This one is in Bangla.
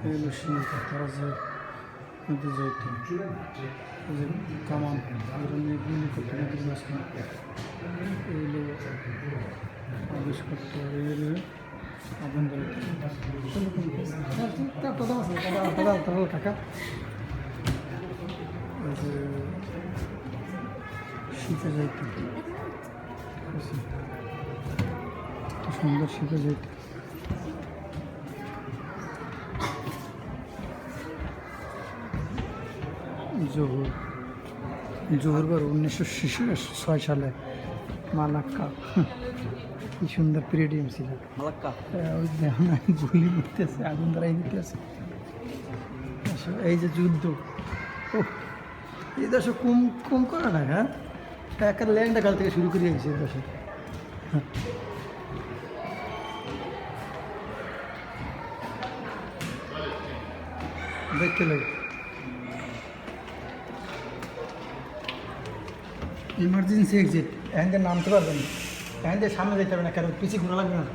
এই হলো সিংহটা তারা যে নদী যাইতো এই যে কামান এগুলো নিয়ে গুলি করতে নদীর মাঝখানে এই হলো আদেশ করতে এই হলো আভ্যন্তরে কাকা এই যে শীতে যাইতো সুন্দর শীতে যাইতো জোহরবার 1906 সালে মালাক্কা কি সুন্দর পিরিয়ডিয়াম ছিল মালাক্কা ওই দেখুন গুলি করতেছে আগুন ধরাই দিতেছে এই যে যুদ্ধ ও এই দশক কম কম করা না হ্যাঁ একটা ল্যাংটা কাল থেকে শুরু করে গেছে এই দশক দেখতে লাগে ইমার্জেন্সি এক্সিট এখান থেকে নামতে পারবেন এখান থেকে সামনে যেতে হবে না কারণ পিছিয়ে ঘোরা লাগবে না